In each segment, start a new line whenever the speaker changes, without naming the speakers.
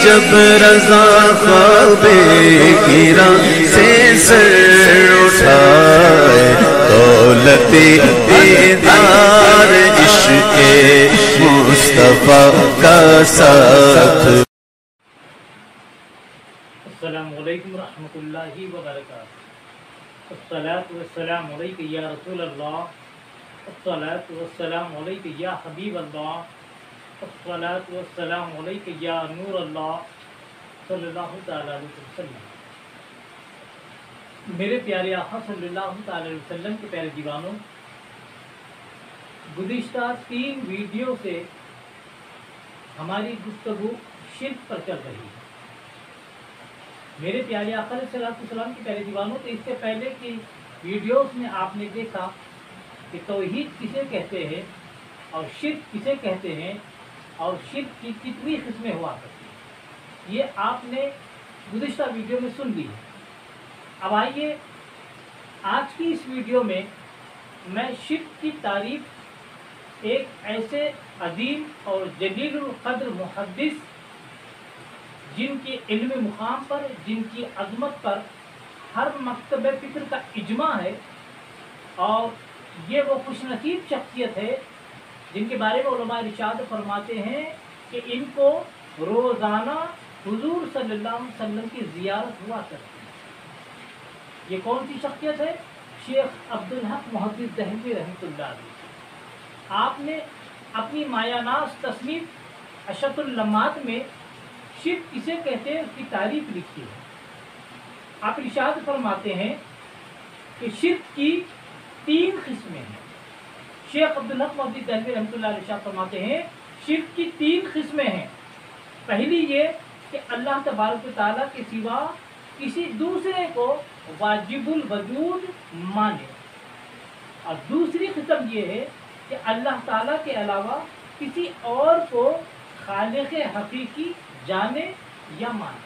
جب رضا خواب گرا سے سر اٹھائے، دولت دیدار عشق مصطفیٰ کا ساتھ۔
السلام علیکم ورحمۃ اللہ وبرکاتہ۔ الصلاۃ والسلام علیک یا رسول اللہ، الصلاۃ والسلام علیک یا حبیب اللہ، الصلاۃ والسلام علیک یا نور اللہ صلی اللہ تعالیٰ علیہ وسلم۔ میرے پیارے آقا صلی اللہ تعالیٰ علیہ وسلم کے پیارے دیوانوں، گزشتہ 3 ویڈیو سے ہماری گفتگو شرک پر چل رہی ہے۔ میرے پیارے آقا علیہ السلام کے پیارے دیوانوں، تو اس سے پہلے کی ویڈیوز میں آپ نے دیکھا کہ توحید کسے کہتے ہیں اور شرک کسے کہتے ہیں اور شرک کی کتنی قسمیں ہوا کرتی ہیں، یہ آپ نے گزشتہ ویڈیو میں سن لی ہے۔ اب آئیے آج کی اس ویڈیو میں میں شرک کی تعریف ایک ایسے عظیم اور جلیل القدر محدث جن کی علم مقام پر، جن کی عظمت پر ہر مکتب فکر کا اجماع ہے، اور یہ وہ خوش نصیب شخصیت ہے جن کے بارے میں علماء ارشاد فرماتے ہیں کہ ان کو روزانہ حضور صلی اللہ علیہ وسلم کی زیارت ہوا کرتی ہے۔ یہ کون سی شخصیت ہے؟ شیخ عبدالحق محدث دہلوی رحمۃ اللہ علیہ۔ آپ نے اپنی مایہ ناز تصنیف اشرف اللمات میں شرک کسے کہتے ہیں اس کی تعریف لکھی ہے۔ آپ ارشاد فرماتے ہیں کہ شرک کی 3 قسمیں ہیں۔ شیخ عبدالحق محدث دہلوی رحمۃ اللہ علیہ ارشاد فرماتے ہیں شرک کی 3 قسمیں ہیں۔ پہلی یہ کہ اللہ تبارک و تعالیٰ کے سوا کسی دوسرے کو واجب الوجود مانے، اور دوسری قسم یہ ہے کہ اللہ تعالیٰ کے علاوہ کسی اور کو خالق حقیقی جانے یا مانے،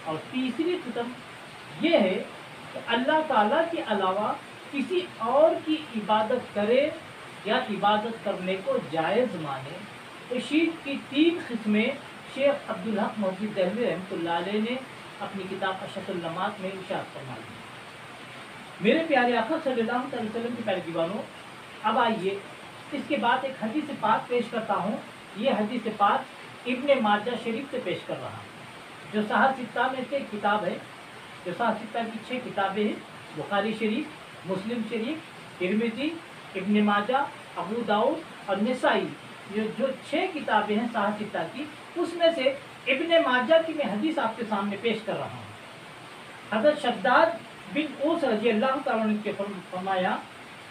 اور تیسری قسم یہ ہے کہ اللہ تعالیٰ کے علاوہ کسی اور کی عبادت کرے یا عبادت کرنے کو جائز مانے۔ تو شرک کی 3 قسمیں شیخ عبدالحق محدث دہلوی رحمۃ اللہ علیہ نے اپنی کتاب اشرف اللمات میں ارشاد فرما دی۔ میرے پیارے آقا صلی اللہ علیہ وسلم کے پیارے دیوانوں، اب آئیے اس کے بعد ایک حدیث پاک پیش کرتا ہوں۔ یہ حدیث پاک ابن ماجہ شریف سے پیش کر رہا ہوں، جو صحاح ستہ میں سے ایک کتاب ہے، جو صحاح ستہ کی 6 کتابیں ہیں، بخاری شریف، مسلم شریف، ترمذی، ابن ماجہ، ابو داؤد اور نسائی، جو 6 کتابیں ہیں صحاح ستہ کی، اس میں سے ابن ماجہ کی میں حدیث آپ کے سامنے پیش کر رہا ہوں۔ حضرت شداد بن اوس رضی اللہ تعالیٰ عنہ کے فرمایا،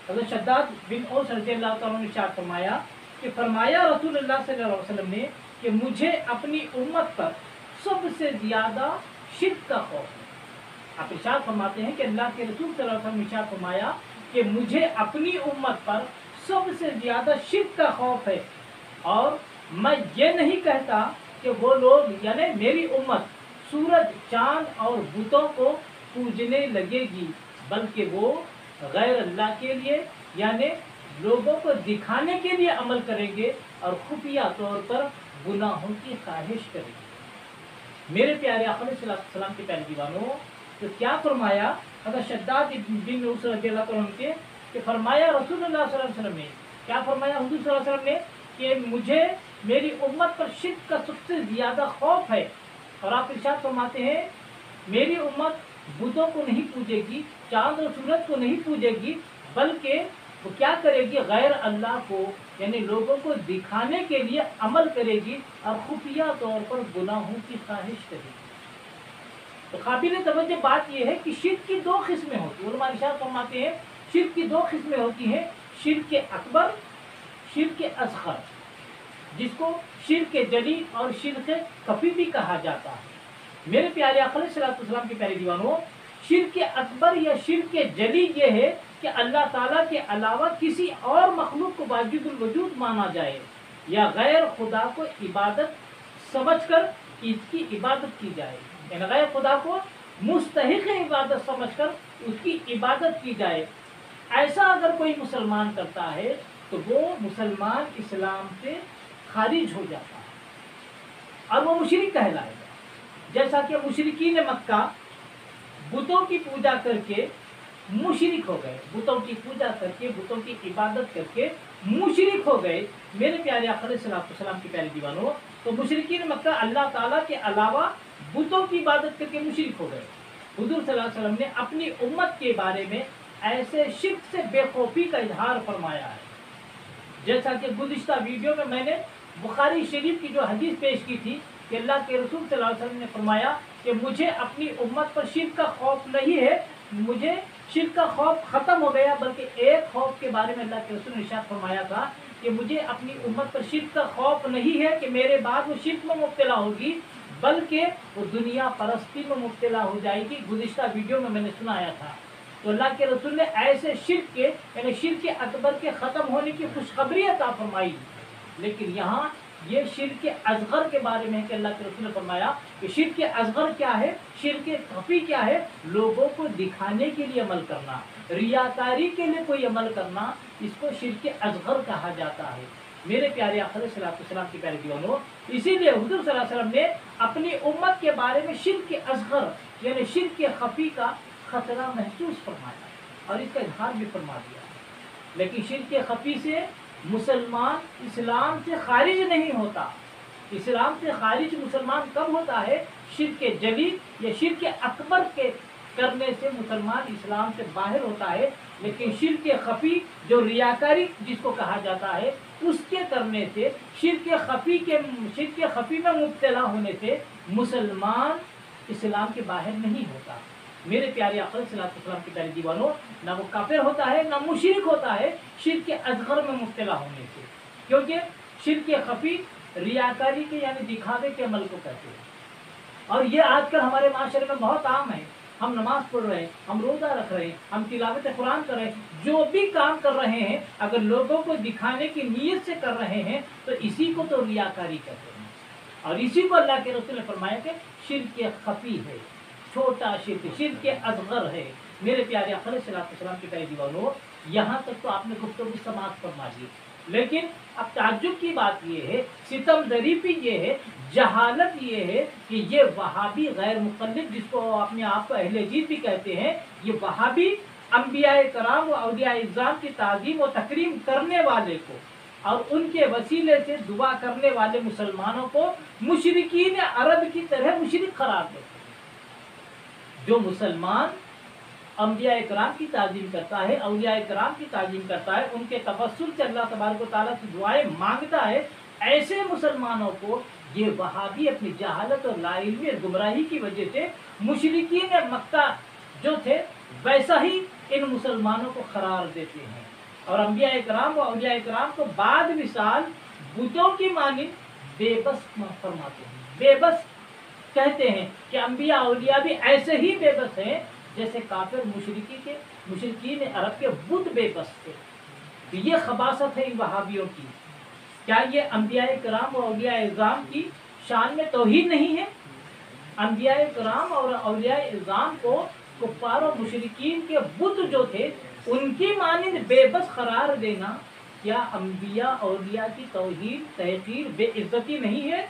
حضرت شداد بن اوس رضی اللہ تعالیٰ عنہ ارشاد فرمایا کہ فرمایا رسول اللہ صلی اللہ علیہ وسلم نے کہ مجھے اپنی امت پر سب سے زیادہ شرک کا خوف ہے۔ آپ ارشاد فرماتے ہیں کہ اللہ کے رسول صلی اللہ علیہ وسلم نے ارشاد فرمایا کہ مجھے اپنی امت پر سب سے زیادہ شرک کا خوف ہے، اور میں یہ نہیں کہتا کہ وہ لوگ یعنی میری امت سورج، چاند اور بتوں کو پوجنے لگے گی، بلکہ وہ غیر اللہ کے لیے یعنی لوگوں کو دکھانے کے لیے عمل کریں گے اور خفیہ طور پر گناہوں کی خواہش کریں گے۔ میرے پیارے آقا علیہ السلام کے پیارے دیوانوں، تو کیا فرمایا حضرت شداد بن اوس رضی اللہ عنہ کے کہ فرمایا رسول اللہ صلی اللہ علیہ وسلم نے، کیا فرمایا حضور صلی اللہ علیہ وسلم نے کہ مجھے میری امت پر شرک کا سب سے زیادہ خوف ہے، اور آپ ارشاد فرماتے ہیں میری امت بتوں کو نہیں پوجے گی، چاند اور سورج کو نہیں پوجے گی، بلکہ وہ کیا کرے گی؟ غیر اللہ کو یعنی لوگوں کو دکھانے کے لیے عمل کرے گی اور خفیہ طور پر گناہوں کی خواہش کرے گی۔ تو قابل توجہ بات یہ ہے کہ شرک کی 2 قسمیں ہوتی ہیں۔ علماء ارشاد فرماتے ہیں شرک کی 2 قسمیں ہوتی ہیں، شرک اکبر، شرک اصغر، جس کو شرک جلی اور شرک خفی بھی کہا جاتا ہے۔ میرے پیارے آقا علیہ السلام کے پیارے دیوانوں، شرک اکبر یا شرک جلی یہ ہے کہ اللہ تعالیٰ کے علاوہ کسی اور مخلوق کو واجب الوجود مانا جائے، یا غیر خدا کو عبادت سمجھ کر اس کی عبادت کی جائے، یعنی غیر خدا کو مستحق عبادت سمجھ کر اس کی عبادت کی جائے۔ ایسا اگر کوئی مسلمان کرتا ہے تو وہ مسلمان اسلام سے خارج ہو جاتا ہے۔ اور وہ मुशरिक कहलाएगा। जैसा कि मुशरिकीन मक्का बुतों की पूजा करके मुशरिक हो गए, बुतों की पूजा करके, बुतों की इबादत करके मुशरिक हो गए। मेरे प्यारे आका अलैहिस्सलाम की प्यारी दीवानों, तो मुशरिकीन मक्का अल्लाह ताला के अलावा बुतों की इबादत करके मुशरिक हो गए। हुजूर सल्लल्लाहु अलैहि वसल्लम ने अपनी उम्मत के बारे में ऐसे शिर्क से बेखौफी का इजहार फरमाया है। जैसा कि गुज़िश्ता वीडियो में मैंने बुखारी शरीफ की जो हदीस पेश की थी कि अल्लाह के रसूल सल्लल्लाहु अलैहि वसल्लम ने फरमाया कि मुझे अपनी उम्मत पर शिर्क का खौफ नहीं है, मुझे शिर्क का खौफ ख़त्म हो गया, बल्कि एक खौफ के बारे में अल्लाह के रसूल ने इरशाद फरमाया था कि मुझे अपनी उम्मत पर शिर्क का खौफ नहीं है कि मेरे बाद वो शिर्क में मुब्तला होगी, बल्कि वो दुनिया परस्ती में मुब्तला हो जाएगी। गुज़िश्ता वीडियो में मैंने सुनाया था। तो अल्लाह के रसूल ने ऐसे शिर्क के यानी शिर्क के अकबर के ख़त्म होने की खुशखबरी अता फरमाई। लेकिन यहाँ ये शिर्क के असगर के बारे में है कि अल्लाह के रसूल ने फरमाया कि शिर्क के असगर क्या है, शिर्क के खफी क्या है, लोगों को दिखाने के लिए अमल करना, रियाकारी के लिए कोई अमल करना, इसको शिर्क के असगर कहा जाता है। मेरे प्यारे आका अलैहिस्सलाम की प्यारी दीवानों, इसीलिए हुजूर सल्लल्लाहु अलैहि वसल्लम ने अपनी उम्मत के बारे में शिर्क के असगर यानी शिर्क के खफी का खतरा महसूस फरमाया और इसका इजहार भी फरमा दिया। लेकिन शिर्क के खफी से मुसलमान इस्लाम से खारिज नहीं होता। इस्लाम से खारिज मुसलमान कब होता है? शिर्क के जली या शिर्क के अकबर के करने से मुसलमान इस्लाम से बाहर होता है। लेकिन शिर्क के खफी जो रियाकारी जिसको कहा जाता है उसके करने से शिर्क के खफी में मुब्तला होने से मुसलमान इस्लाम के बाहर नहीं होता। मेरे प्यारे आका अलैहिस्सलाम की प्यारी दीवानों, ना वो काफिर होता है ना मुशरिक होता है शिर्क के असगर में मुब्तला होने से, क्योंकि शिर्क के खफी रियाकारी के यानी दिखावे के अमल को कहते हैं। और ये आजकल हमारे माशरे में बहुत आम है। हम नमाज पढ़ रहे हैं, हम रोज़ा रख रहे हैं, हम तिलावत कुरान कर रहे हैं, जो भी काम कर रहे हैं अगर लोगों को दिखाने की नीयत से कर रहे हैं तो इसी को तो रियाकारी कहते हैं। और इसी को अल्लाह के रसूल ने फरमाया कि शिर्क के खफी है, छोटा शिर्क के असगर है। मेरे प्यारे आका अलैहिस्सलाम की प्यारी दीवानों, यहाँ तक तो आपने गुफ्तगू समाप्त फरमा दी। लेकिन अब ताज्जुब की बात ये है, सितमदरी भी ये है, जहालत ये है कि ये वहाबी गैर मुक़ल्लिद जिसको अपने आप को अहले हदीस भी कहते हैं, ये वहाबी अंबियाए कराम व औलियाए इज़्ज़ाम की ताज़ीम व तकरीम करने वाले को और उनके वसीले से दुआ करने वाले मुसलमानों को मुशरिकीन अरब की तरह मुशरिक करार देते हैं। जो मुसलमान अंबिया कराम की ताज़ीम करता है, औलिया कराम की ताज़ीम करता है, उनके तवस्सुल से अल्लाह तबारक व तआला से दुआएं मांगता है, ऐसे मुसलमानों को ये वहाबी अपनी जहालत और लाइल्मी और गुमराही की वजह से मुशरिकीन मक्का जो थे वैसा ही इन मुसलमानों को करार देते हैं। और अंबिया कराम व औलिया कराम को बाद मिसाल बुतों की मानिंद बेबस फरमाते हैं। बेबस कहते हैं कि अंबिया औलिया भी ऐसे ही बेबस हैं जैसे काफिर मुशरिकीन अरब के बुत बेबस थे। तो ये खबासत है इन वहाबियों की। क्या ये अंबिया कराम और औलिया इज़्ज़ाम की शान में तौहीद नहीं है? अंबिया कराम और औलिया इज़्ज़ाम को कुफ्फार और मुशरिकीन के बुत जो थे उनकी मानिंद बेबस करार देना क्या अंबिया औलिया की तौहीद तहकीर बेइज्जती नहीं है?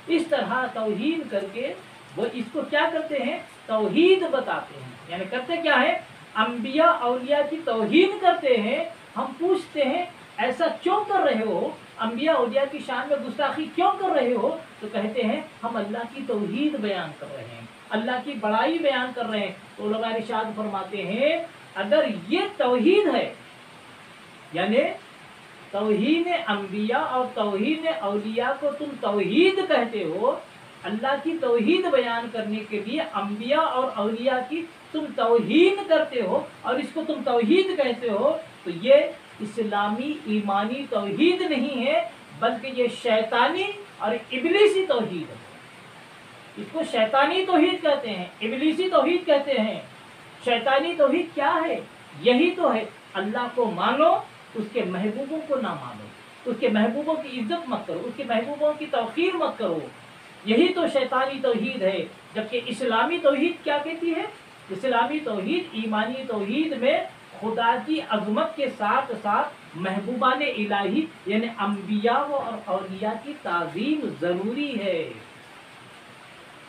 इस तरह तौहीद करके वो इसको क्या करते हैं? तौहीद बताते हैं। यानी करते क्या है? अंबिया औलिया की तौहीद करते हैं। हम पूछते हैं ऐसा क्यों कर रहे हो, अंबिया औलिया की शान में गुस्ताखी क्यों कर रहे हो? तो कहते हैं हम अल्लाह की तौहीद बयान कर रहे हैं, अल्लाह की बड़ाई बयान कर रहे हैं। तो उलमा इरशाद फरमाते हैं अगर ये तौहीद है यानी तौहीद अंबिया और तौहीद औलिया को तुम तौहीद कहते हो, अल्लाह की तौहीद बयान करने के लिए अंबिया और औलिया की तुम तौहीद करते हो और इसको तुम तौहीद कहते हो, तो ये इस्लामी ईमानी तौहीद नहीं है बल्कि ये शैतानी और इब्लीसी तौहीद है। इसको शैतानी तौहीद कहते हैं, इब्लीसी तौहीद कहते हैं। शैतानी तौहीद क्या है? यही तो है अल्लाह को मानो, उसके महबूबों को ना मानो, उसके महबूबों की इज्जत मत करो, उसके महबूबों की तौक़ीर मत करो। यही तो शैतानी तौहीद है। जबकि इस्लामी तौहीद क्या कहती है? इस्लामी तौहीद ईमानी तौहीद में खुदा की अज़मत के साथ साथ महबूबान इलाही यानी अम्बिया और औलिया की ताज़ीम ज़रूरी है।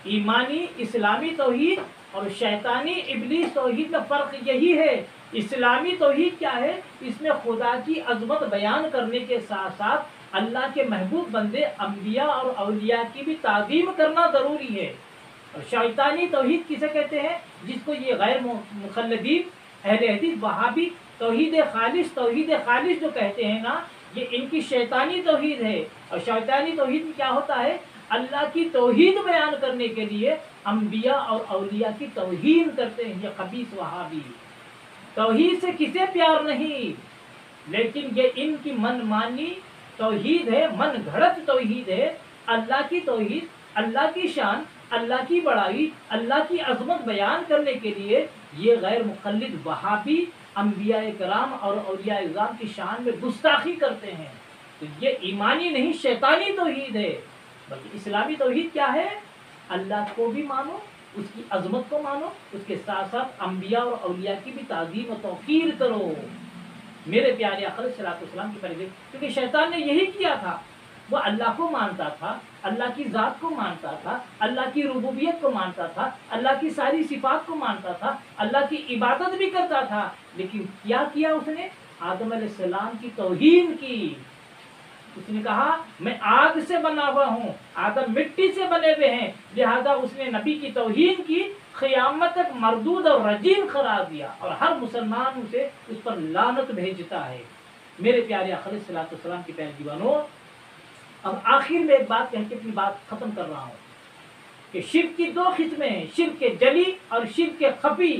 ईमानी इस्लामी तौहीद और शैतानी इबलीस तौहीद में फ़र्क यही है। इस्लामी तौहीद क्या है? इसमें खुदा की अज़मत बयान करने के साथ साथ अल्लाह के महबूब बंदे अम्बिया और औलिया की भी ताज़ीम करना ज़रूरी है। और शैतानी तौहीद किसे कहते हैं? जिसको ये गैर मुखल्लदीन अहले हदीस वहाबी तौहीद खालिस जो कहते हैं ना, ये इनकी शैतानी तौहीद है। और शैतानी तौहीद में क्या होता है? अल्लाह की तौहीद बयान करने के लिए अम्बिया और औलिया की तौहीन करते हैं ये खबीस वहाबी। तौहीद से किसे प्यार नहीं, लेकिन ये इनकी मनमानी तौहीद है, मन घड़त तौहीद है। अल्लाह की तौहीद, अल्लाह की शान, अल्लाह की बड़ाई, अल्लाह की अजमत बयान करने के लिए ये गैर मुक़ल्लिद वहाबी अम्बिया कराम और औलिया इज़ाम की शान में गुस्ताखी करते हैं। तो ये ईमानी नहीं शैतानी तौहीद है। बल्कि इस्लामी तौहीद क्या है? अल्लाह को भी मानो, उसकी अजमत को मानो, उसके साथ साथ अम्बिया और औलिया की भी ताज़ीम और तौक़ीर करो। मेरे प्यारे आक़ा सल्लल्लाहु की परिधि, क्योंकि शैतान ने यही किया था। वो अल्लाह को मानता था, अल्लाह की ज़ात को मानता था, अल्लाह की रुबूबियत को मानता था, अल्लाह की सारी सिफात को मानता था, अल्लाह की इबादत भी करता था। लेकिन क्या किया उसने? आदम अलैहिस्सलाम की तौहीन की। उसने कहा मैं आग से बना हुआ हूँ, आदम मिट्टी से बने हुए हैं, लिहाजा उसने नबी की तौहीन की, क़यामत तक मरदूद और रजीम करार दिया। और हर मुसलमान उसे उस पर लानत भेजता है। मेरे प्यारे आक़ा सल्लल्लाहु अलैहि वसल्लम की प्यारे दीवानों, अब आखिर में एक बात कह के अपनी बात खत्म कर रहा हूँ कि शिर्क की दो किस्में हैं, शिर्क के जली और शिर्क के खफी।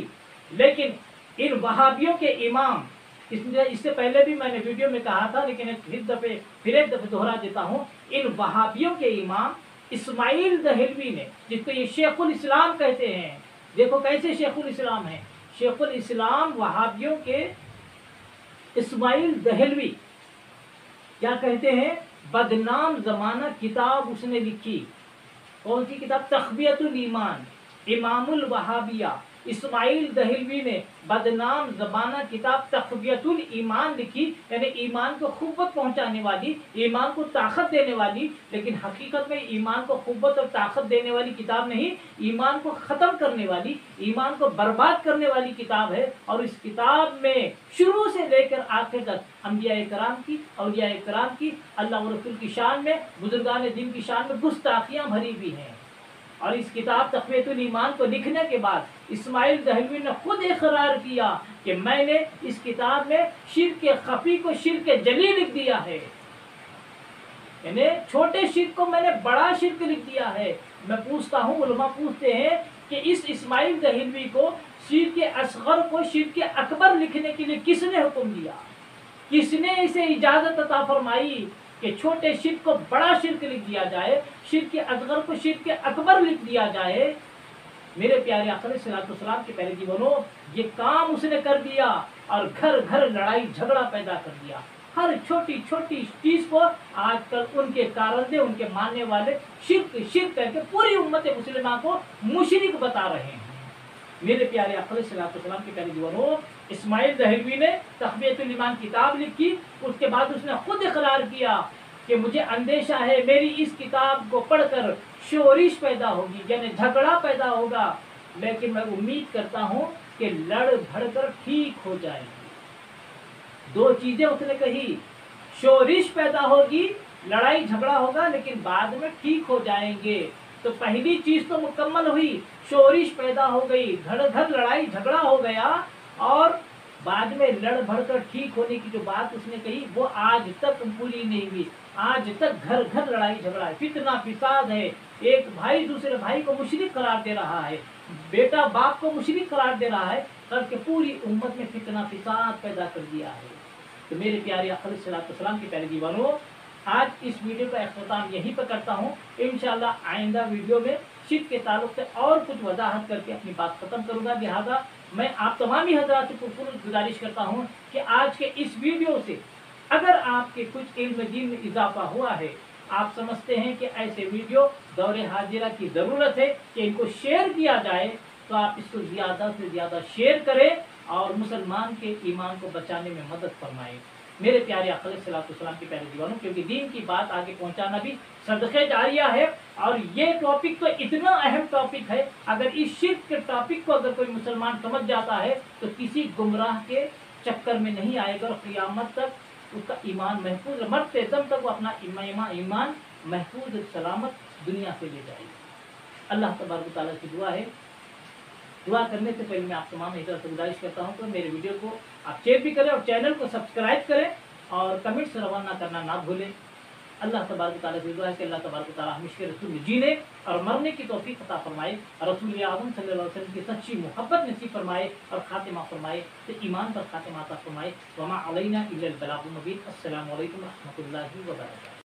लेकिन इन वहाबियों के इमाम, इससे पहले भी मैंने वीडियो में कहा था, लेकिन फिर एक दफे दोहरा देता हूँ। इन वहाबियों के इमाम इस्माइल दहलवी ने, जिसको ये शेखुल इस्लाम कहते हैं, देखो कैसे शेखुल इस्लाम है। शेखुल इस्लाम वहाबियों के इस्माइल दहलवी क्या कहते हैं? बदनाम ज़माना किताब उसने लिखी। कौन सी किताब? तक़वियतुल ईमान, इमामुल वहाबिया। इस्माइल दहलवी ने बदनाम ज़माना किताब तक़वियतुल ईमान लिखी, यानी ईमान को क़ुव्वत पहुंचाने वाली, ईमान को ताकत देने वाली। लेकिन हकीकत में ईमान को क़ुव्वत और ताकत देने वाली किताब नहीं, ईमान को ख़त्म करने वाली, ईमान को बर्बाद करने वाली किताब है। और इस किताब में शुरू से लेकर आखिर तक अम्बिया कराम की, औलिया कराम की, अल्लाह और रसूल की शान में, बुजुर्गान दीन की शान में गुस्ताखियाँ भरी हुई हैं। और इस किताब तक़वियतुल ईमान को लिखने के बाद इस्माइल दहलवी ने खुद इकरार किया कि मैंने इस किताब में शिर्क के खफी को शिर्क के जली लिख दिया है, यानी छोटे शिर्क को मैंने बड़ा शिर्क लिख दिया है। मैं पूछता हूँ, उलमा पूछते हैं कि इस इस्माइल दहलवी को शिर्क के असगर को शिर्क के अकबर लिखने के लिए किसने हुक्म दिया? किसने इसे इजाज़त अता फरमाई कि छोटे शिर्क को बड़ा शिर्क लिख दिया जाए, शिर्क के असगर को शिर्क के अकबर लिख दिया जाए? मेरे प्यारे आक़ा सल्लल्लाहु अलैहि वसल्लम के प्यारे जीवनों, ये काम उसने कर दिया और घर घर लड़ाई झगड़ा पैदा कर दिया। हर छोटी छोटी चीज़ को आजकल उनके कारण, उनके मानने वाले शिर्क शिर्क करके पूरी उम्मत मुस्लिमा को मुशरिक बता रहे हैं। मेरे प्यारे आक़ा सल्लल्लाहु अलैहि वसल्लम के प्यारे जीवनों, इस्माइल दहलवी ने तक़वियतुल ईमान किताब लिखी। उसके बाद उसने खुद इकरार किया कि मुझे अंदेशा है मेरी इस किताब को पढ़कर शोरिश पैदा होगी, यानी झगड़ा पैदा होगा, लेकिन मैं उम्मीद करता हूँ कि लड़ भड़ कर ठीक हो जाएगी। दो चीजें उसने कही, शोरिश पैदा होगी, लड़ाई झगड़ा होगा, लेकिन बाद में ठीक हो जाएंगे। तो पहली चीज तो मुकम्मल हुई, शोरिश पैदा हो गई, घर घर लड़ाई झगड़ा हो गया, और बाद में लड़ भड़ कर ठीक होने की जो बात उसने कही वो आज तक पूरी नहीं हुई। आज तक घर घर लड़ाई झगड़ा है, फितना फिसाद है, एक भाई दूसरे भाई को मुशरिक करार दे रहा है, बेटा बाप को मुशरिक करार दे रहा है, करके पूरी उम्मत में फितना फिसाद पैदा कर दिया है। तो मेरे प्यारे आक़ा सल्लल्लाहु अलैहि वसल्लम के प्यारे दीवानों, आज इस वीडियो का अख्ताम यहीं पर करता हूँ। इंशाअल्लाह आइंदा वीडियो में शिर्क के ताल्लुक से और कुछ वजाहत करके अपनी बात खत्म करूँगा। लिहाजा मैं आप तमाम ही हज़रात को गुजारिश करता हूँ कि आज के इस वीडियो से अगर आपके कुछ इल्म दीन में इजाफा हुआ है, आप समझते हैं कि ऐसे वीडियो दौरे हाजिरा की ज़रूरत है कि इनको शेयर किया जाए, तो आप इसको ज़्यादा से ज़्यादा शेयर करें और मुसलमान के ईमान को बचाने में मदद फरमाएं। میرے پیارے آقا علیہ الصلوۃ والسلام کے پیارے دیوانوں، کیونکہ دین کی بات آگے پہنچانا بھی صدقہ جاریہ ہے، اور یہ ٹاپک تو اتنا اہم ٹاپک ہے، اگر اس شرک کے ٹاپک کو اگر کوئی مسلمان سمجھ جاتا ہے تو کسی گمراہ کے چکر میں نہیں آئے گا، اور قیامت تک اس کا ایمان محفوظ، مرتے دم تک وہ اپنا ایمان محفوظ سلامت دنیا سے لے جائے گا۔ اللہ تبارک و تعالیٰ کی دعا ہے، دعا کرنے سے پہلے میں آپ تمام حضرات سے گزارش کرتا ہوں کہ میرے ویڈیو کو آپ شیئر بھی کریں اور چینل کو سبسکرائب کریں اور کمنٹس روانہ کرنا نہ بھولیں۔ اللہ تبارک و تعالیٰ سے دعا ہے کہ اللہ تبارک و تعالیٰ ہم عشق رسول میں جینے اور مرنے کی توفیق عطا فرمائے، اور رسول اعظم صلی اللہ علیہ وسلم کی سچی محبت نصیب فرمائے اور خاتمہ فرمائے، تو ایمان پر خاتمہ عطا فرمائے۔ وما علینا الا البلاغ المبین۔ السلام علیکم و رحمۃ اللہ وبرکاتہ۔